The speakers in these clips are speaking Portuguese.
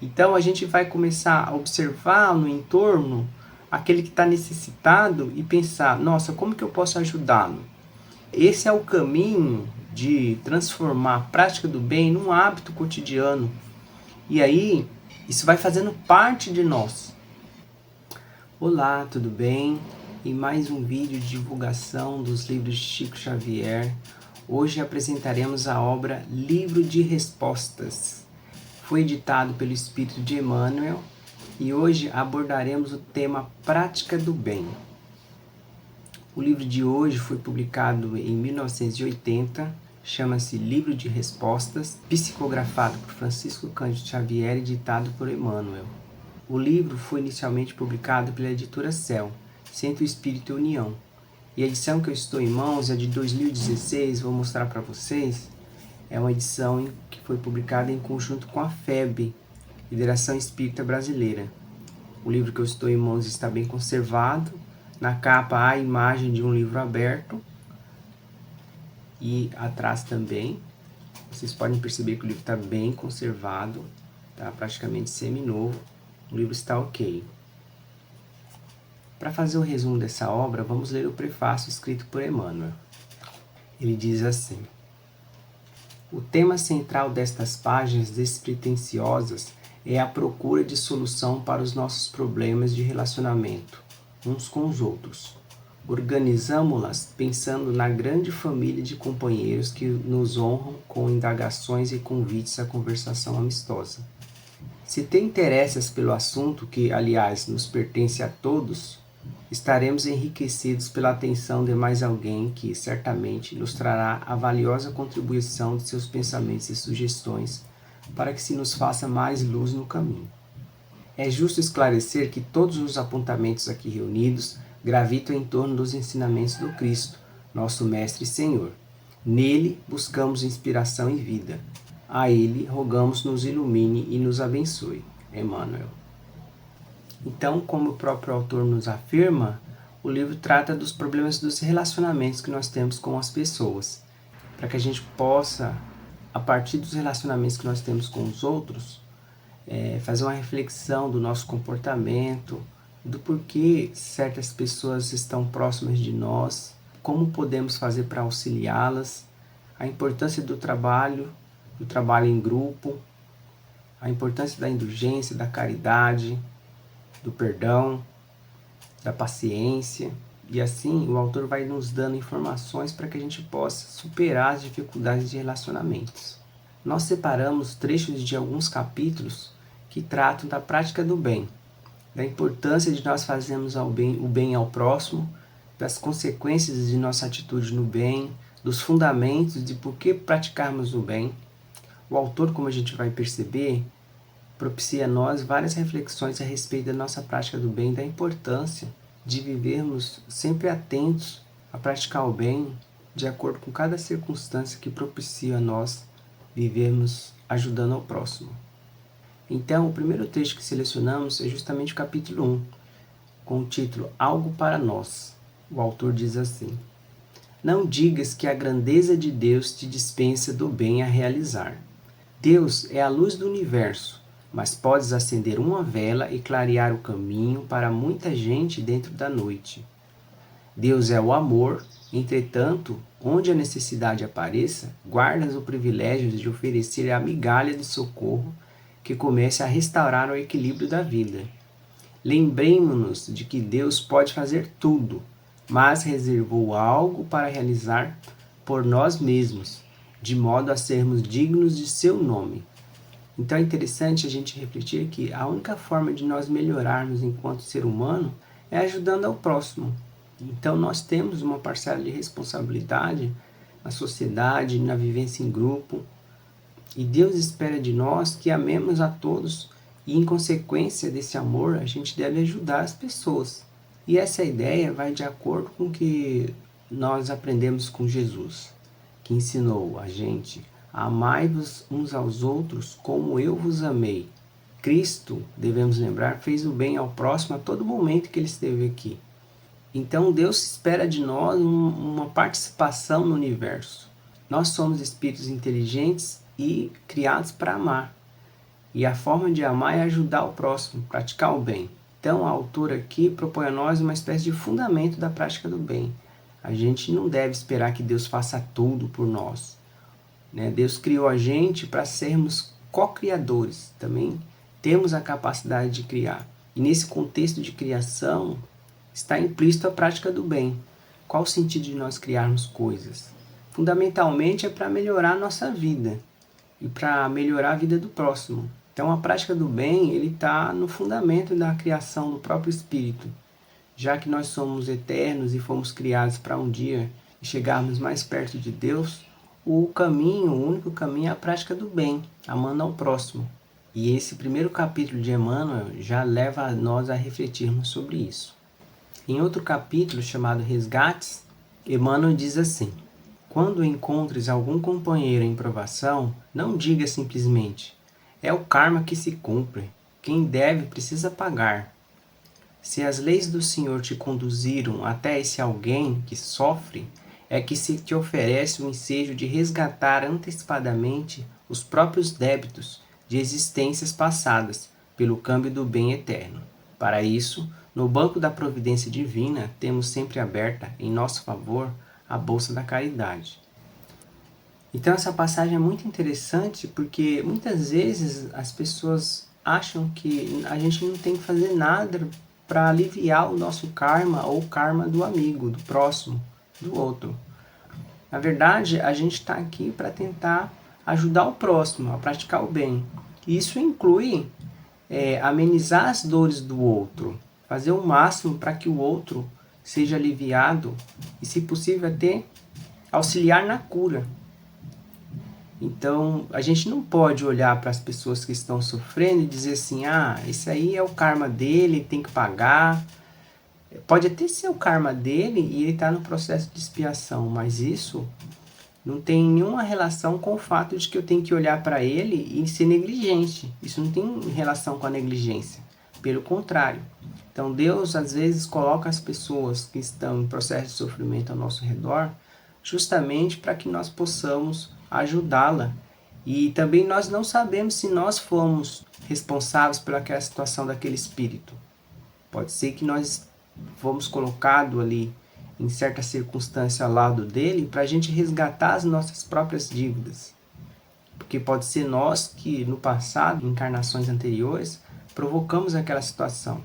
Então a gente vai começar a observar no entorno aquele que está necessitado e pensar, nossa, como que eu posso ajudá-lo? Esse é o caminho de transformar a prática do bem num hábito cotidiano. E aí, isso vai fazendo parte de nós. Olá, tudo bem? Em mais um vídeo de divulgação dos livros de Chico Xavier, hoje apresentaremos a obra Livro de Respostas. Foi editado pelo Espírito de Emmanuel e hoje abordaremos o tema Prática do Bem. O livro de hoje foi publicado em 1980, chama-se Livro de Respostas, psicografado por Francisco Cândido Xavier e editado por Emmanuel. O livro foi inicialmente publicado pela editora Céu, Centro Espírita União. E a edição que eu estou em mãos é de 2016, vou mostrar para vocês. É uma edição que foi publicada em conjunto com a FEB, Federação Espírita Brasileira. O livro que eu estou em mãos está bem conservado. Na capa há a imagem de um livro aberto. E atrás também. Vocês podem perceber que o livro está bem conservado, está praticamente seminovo. O livro está ok. Para fazer o resumo dessa obra, vamos ler o prefácio escrito por Emmanuel. Ele diz assim: o tema central destas páginas despretensiosas é a procura de solução para os nossos problemas de relacionamento, uns com os outros. Organizamo-las pensando na grande família de companheiros que nos honram com indagações e convites à conversação amistosa. Se te interessas pelo assunto, que, aliás, nos pertence a todos, estaremos enriquecidos pela atenção de mais alguém que, certamente, nos trará a valiosa contribuição de seus pensamentos e sugestões para que se nos faça mais luz no caminho. É justo esclarecer que todos os apontamentos aqui reunidos gravitam em torno dos ensinamentos do Cristo, nosso Mestre e Senhor. Nele buscamos inspiração e vida. A Ele rogamos nos ilumine e nos abençoe. Emmanuel. Então, como o próprio autor nos afirma, o livro trata dos problemas dos relacionamentos que nós temos com as pessoas, para que a gente possa, a partir dos relacionamentos que nós temos com os outros, fazer uma reflexão do nosso comportamento, do porquê certas pessoas estão próximas de nós, como podemos fazer para auxiliá-las, a importância do trabalho em grupo, a importância da indulgência, da caridade, do perdão, da paciência. E assim o autor vai nos dando informações para que a gente possa superar as dificuldades de relacionamentos. Nós separamos trechos de alguns capítulos que tratam da prática do bem, da importância de nós fazermos o bem ao próximo, das consequências de nossa atitude no bem, dos fundamentos de por que praticarmos o bem. O autor, como a gente vai perceber, propicia a nós várias reflexões a respeito da nossa prática do bem, da importância de vivermos sempre atentos a praticar o bem de acordo com cada circunstância que propicia a nós vivermos ajudando ao próximo. Então, o primeiro texto que selecionamos é justamente o capítulo 1, com o título Algo para Nós. O autor diz assim: não digas que a grandeza de Deus te dispensa do bem a realizar. Deus é a luz do universo, mas podes acender uma vela e clarear o caminho para muita gente dentro da noite. Deus é o amor, entretanto, onde a necessidade apareça, guardas o privilégio de oferecer a migalha de socorro que comece a restaurar o equilíbrio da vida. Lembremos-nos de que Deus pode fazer tudo, mas reservou algo para realizar por nós mesmos, de modo a sermos dignos de seu nome. Então é interessante a gente refletir que a única forma de nós melhorarmos enquanto ser humano é ajudando ao próximo. Então nós temos uma parcela de responsabilidade na sociedade, na vivência em grupo, e Deus espera de nós que amemos a todos e, em consequência desse amor, a gente deve ajudar as pessoas. E essa ideia vai de acordo com o que nós aprendemos com Jesus, que ensinou a gente: amai-vos uns aos outros como eu vos amei. Cristo, devemos lembrar, fez o bem ao próximo a todo momento que ele esteve aqui. Então Deus espera de nós uma participação no universo. Nós somos espíritos inteligentes e criados para amar. E a forma de amar é ajudar o próximo, praticar o bem. Então, a autora aqui propõe a nós uma espécie de fundamento da prática do bem. A gente não deve esperar que Deus faça tudo por nós, né? Deus criou a gente para sermos co-criadores. Também temos a capacidade de criar. E nesse contexto de criação está implícito a prática do bem. Qual o sentido de nós criarmos coisas? Fundamentalmente é para melhorar a nossa vida e para melhorar a vida do próximo. Então a prática do bem ele está no fundamento da criação do próprio Espírito. Já que nós somos eternos e fomos criados para um dia chegarmos mais perto de Deus, o único caminho é a prática do bem, amando ao próximo. E esse primeiro capítulo de Emmanuel já leva a nós a refletirmos sobre isso. Em outro capítulo, chamado Resgates, Emmanuel diz assim: quando encontres algum companheiro em provação, não diga simplesmente: é o karma que se cumpre, quem deve precisa pagar. Se as leis do Senhor te conduziram até esse alguém que sofre, é que se te oferece o ensejo de resgatar antecipadamente os próprios débitos de existências passadas pelo câmbio do bem eterno. Para isso, no banco da providência divina, temos sempre aberta, em nosso favor, a bolsa da caridade. Então essa passagem é muito interessante porque muitas vezes as pessoas acham que a gente não tem que fazer nada para aliviar o nosso karma ou o karma do amigo, do próximo, do outro. Na verdade, a gente está aqui para tentar ajudar o próximo a praticar o bem. E isso inclui amenizar as dores do outro, fazer o máximo para que o outro seja aliviado e, se possível, até auxiliar na cura. Então, a gente não pode olhar para as pessoas que estão sofrendo e dizer assim: esse aí é o karma dele, tem que pagar. Pode até ser o karma dele e ele está no processo de expiação, mas isso não tem nenhuma relação com o fato de que eu tenho que olhar para ele e ser negligente. Isso não tem relação com a negligência. Pelo contrário. Então, Deus, às vezes, coloca as pessoas que estão em processo de sofrimento ao nosso redor justamente para que nós possamos ajudá-la. E também nós não sabemos se nós fomos responsáveis por aquela situação daquele espírito. Pode ser que nós fomos colocados ali em certa circunstância ao lado dele para a gente resgatar as nossas próprias dívidas. Porque pode ser nós que no passado, em encarnações anteriores, provocamos aquela situação.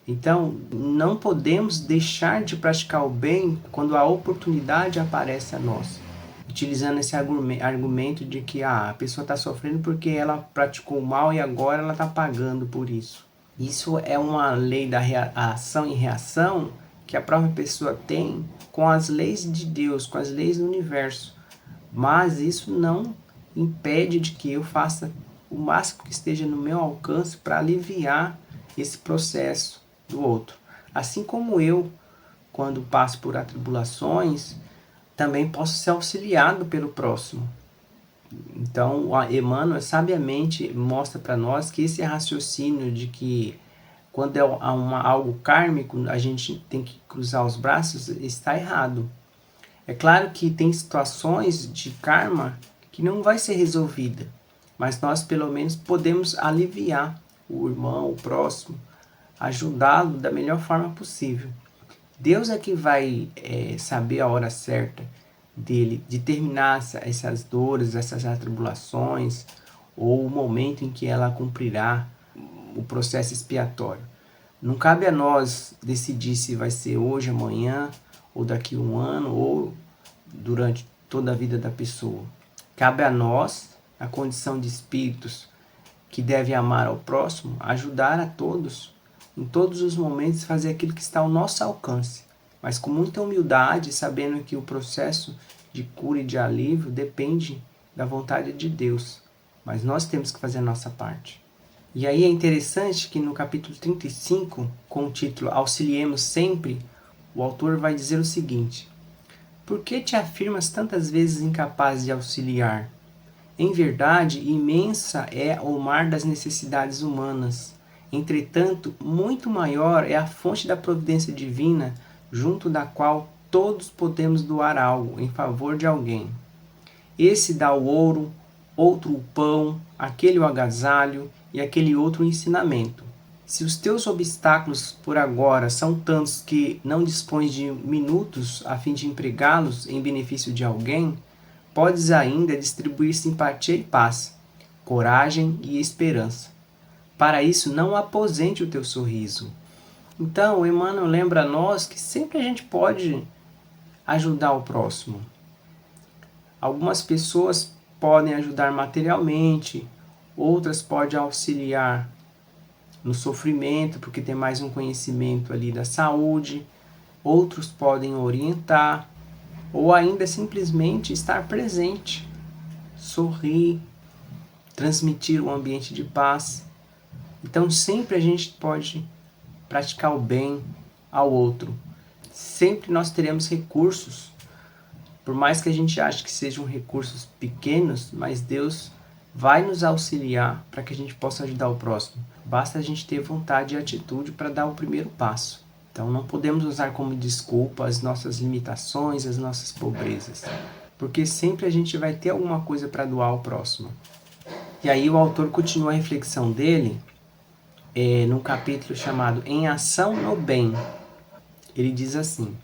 Então, não podemos deixar de praticar o bem quando a oportunidade aparece a nós, utilizando esse argumento de que a pessoa está sofrendo porque ela praticou o mal e agora ela está pagando por isso. Isso é uma lei da ação e reação que a própria pessoa tem com as leis de Deus, com as leis do universo. Mas isso não impede de que eu faça o máximo que esteja no meu alcance para aliviar esse processo do outro. Assim como eu, quando passo por atribulações, também posso ser auxiliado pelo próximo. Então, Emmanuel sabiamente mostra para nós que esse raciocínio de que quando é algo kármico, a gente tem que cruzar os braços, está errado. É claro que tem situações de karma que não vai ser resolvida, mas nós pelo menos podemos aliviar o irmão, o próximo, ajudá-lo da melhor forma possível. Deus é que vai saber a hora certa dele, de terminar essas dores, essas atribulações, ou o momento em que ela cumprirá o processo expiatório. Não cabe a nós decidir se vai ser hoje, amanhã, ou daqui a um ano, ou durante toda a vida da pessoa. Cabe a nós, a condição de espíritos que devem amar ao próximo, ajudar a todos, em todos os momentos, fazer aquilo que está ao nosso alcance, mas com muita humildade, sabendo que o processo de cura e de alívio depende da vontade de Deus, mas nós temos que fazer a nossa parte. E aí é interessante que no capítulo 35, com o título Auxiliemos Sempre, o autor vai dizer o seguinte: por que te afirmas tantas vezes incapaz de auxiliar? Em verdade, imensa é o mar das necessidades humanas. Entretanto, muito maior é a fonte da providência divina, junto da qual todos podemos doar algo em favor de alguém. Esse dá o ouro, outro o pão, aquele o agasalho e aquele outro o ensinamento. Se os teus obstáculos por agora são tantos que não dispões de minutos a fim de empregá-los em benefício de alguém, podes ainda distribuir simpatia e paz, coragem e esperança. Para isso, não aposente o teu sorriso. Então, Emmanuel lembra a nós que sempre a gente pode ajudar o próximo. Algumas pessoas podem ajudar materialmente, outras podem auxiliar no sofrimento, porque tem mais um conhecimento ali da saúde, outros podem orientar, ou ainda simplesmente estar presente, sorrir, transmitir um ambiente de paz. Então sempre a gente pode praticar o bem ao outro. Sempre nós teremos recursos, por mais que a gente ache que sejam recursos pequenos, mas Deus vai nos auxiliar para que a gente possa ajudar o próximo. Basta a gente ter vontade e atitude para dar o primeiro passo. Então não podemos usar como desculpa as nossas limitações, as nossas pobrezas, porque sempre a gente vai ter alguma coisa para doar ao próximo. E aí o autor continua a reflexão dele num capítulo chamado Em Ação no Bem. Ele diz assim: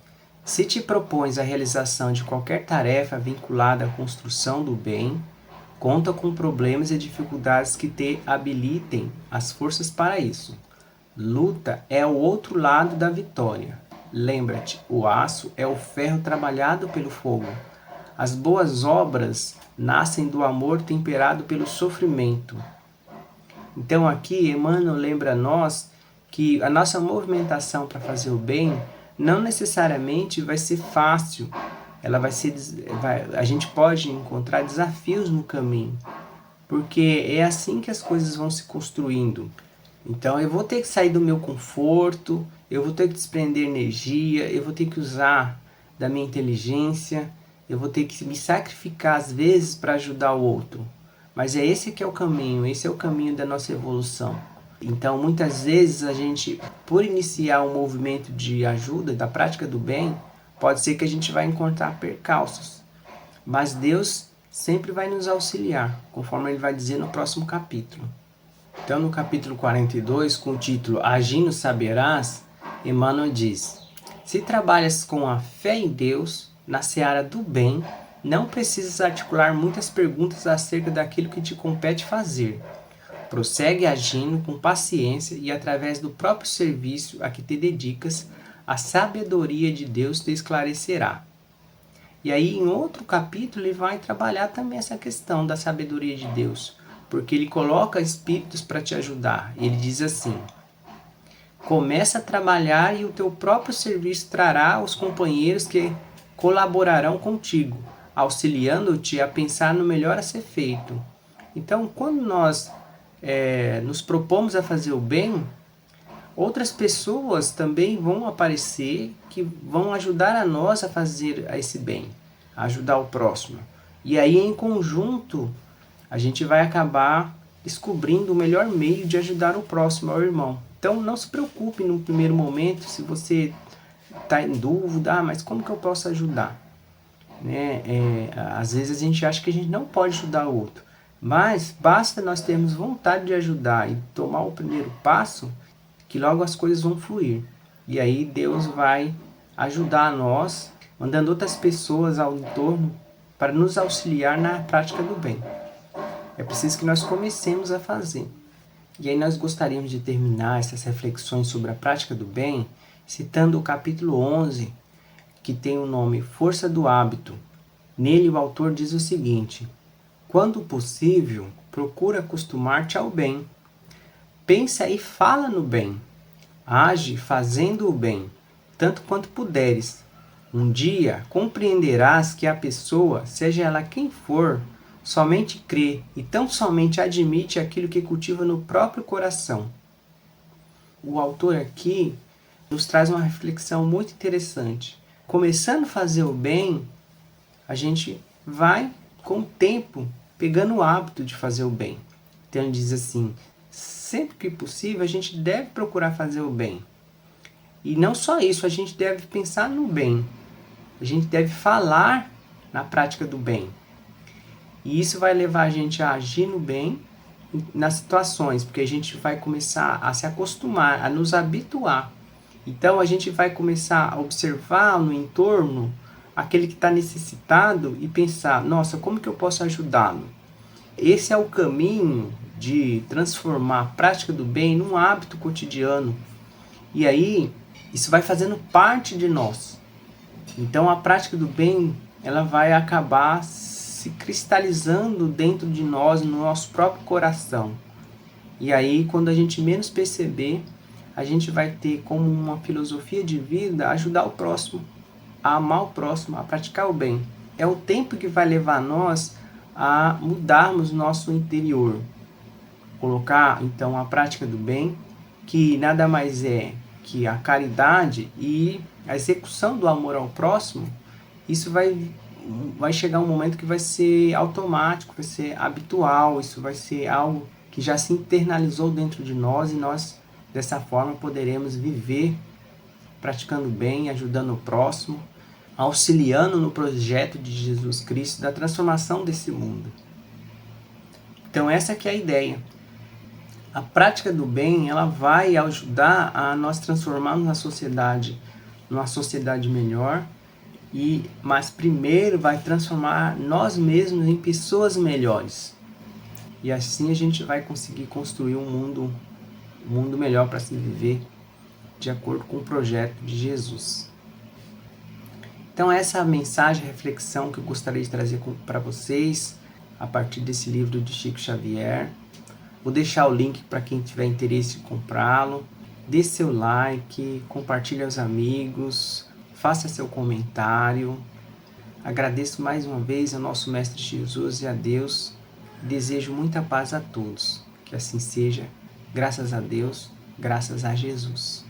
se te propões a realização de qualquer tarefa vinculada à construção do bem, conta com problemas e dificuldades que te habilitem as forças para isso. Luta é o outro lado da vitória. Lembra-te, o aço é o ferro trabalhado pelo fogo. As boas obras nascem do amor temperado pelo sofrimento. Então aqui Emmanuel lembra a nós que a nossa movimentação para fazer o bem não necessariamente vai ser fácil. A gente pode encontrar desafios no caminho, porque é assim que as coisas vão se construindo. Então eu vou ter que sair do meu conforto, eu vou ter que desprender energia, eu vou ter que usar da minha inteligência, eu vou ter que me sacrificar às vezes para ajudar o outro. Mas é esse que é o caminho, esse é o caminho da nossa evolução. Então muitas vezes a gente, por iniciar um movimento de ajuda, da prática do bem, pode ser que a gente vai encontrar percalços. Mas Deus sempre vai nos auxiliar, conforme ele vai dizer no próximo capítulo. Então, no capítulo 42, com o título Agindo Saberás, Emmanuel diz: se trabalhas com a fé em Deus, na seara do bem, não precisas articular muitas perguntas acerca daquilo que te compete fazer. Prossegue agindo com paciência e, através do próprio serviço a que te dedicas, a sabedoria de Deus te esclarecerá. E aí, em outro capítulo, ele vai trabalhar também essa questão da sabedoria de Deus, porque ele coloca espíritos para te ajudar. Ele diz assim: começa a trabalhar e o teu próprio serviço trará os companheiros que colaborarão contigo, auxiliando-te a pensar no melhor a ser feito. Então, quando nós nos propomos a fazer o bem, outras pessoas também vão aparecer que vão ajudar a nós a fazer esse bem, a ajudar o próximo. E aí, em conjunto, a gente vai acabar descobrindo o melhor meio de ajudar o próximo, ao irmão. Então, não se preocupe no primeiro momento se você está em dúvida, mas como que eu posso ajudar? Às vezes a gente acha que a gente não pode ajudar o outro, mas basta nós termos vontade de ajudar e tomar o primeiro passo, que logo as coisas vão fluir. E aí Deus vai ajudar nós, mandando outras pessoas ao entorno para nos auxiliar na prática do bem. É preciso que nós comecemos a fazer. E aí nós gostaríamos de terminar essas reflexões sobre a prática do bem citando o capítulo 11, que tem o nome Força do Hábito. Nele o autor diz o seguinte: quando possível, procura acostumar-te ao bem. Pensa e fala no bem. Age fazendo o bem, tanto quanto puderes. Um dia compreenderás que a pessoa, seja ela quem for, somente crê e tão somente admite aquilo que cultiva no próprio coração. O autor aqui nos traz uma reflexão muito interessante. Começando a fazer o bem, a gente vai, com o tempo, pegando o hábito de fazer o bem. Então ele diz assim: sempre que possível, a gente deve procurar fazer o bem. E não só isso, a gente deve pensar no bem. A gente deve falar na prática do bem. E isso vai levar a gente a agir no bem nas situações, porque a gente vai começar a se acostumar, a nos habituar. Então a gente vai começar a observar no entorno aquele que está necessitado e pensar, nossa, como que eu posso ajudá-lo? Esse é o caminho de transformar a prática do bem num hábito cotidiano. E aí, isso vai fazendo parte de nós. Então a prática do bem, ela vai acabar se cristalizando dentro de nós, no nosso próprio coração. E aí, quando a gente menos perceber, a gente vai ter como uma filosofia de vida ajudar o próximo, a amar o próximo, a praticar o bem. É o tempo que vai levar nós a mudarmos nosso interior. Colocar, então, a prática do bem, que nada mais é que a caridade e a execução do amor ao próximo. Isso vai chegar um momento que vai ser automático, vai ser habitual, isso vai ser algo que já se internalizou dentro de nós e nós, dessa forma, poderemos viver praticando bem, ajudando o próximo, auxiliando no projeto de Jesus Cristo da transformação desse mundo. Então essa que é a ideia. A prática do bem, ela vai ajudar a nós transformarmos na sociedade, numa sociedade melhor, mas primeiro vai transformar nós mesmos em pessoas melhores. E assim a gente vai conseguir construir um mundo melhor para se viver de acordo com o projeto de Jesus. Então essa é a mensagem, a reflexão que eu gostaria de trazer para vocês a partir desse livro de Chico Xavier. Vou deixar o link para quem tiver interesse em comprá-lo. Dê seu like, compartilhe aos amigos, faça seu comentário. Agradeço mais uma vez ao nosso Mestre Jesus e a Deus. Desejo muita paz a todos. Que assim seja. Graças a Deus, graças a Jesus.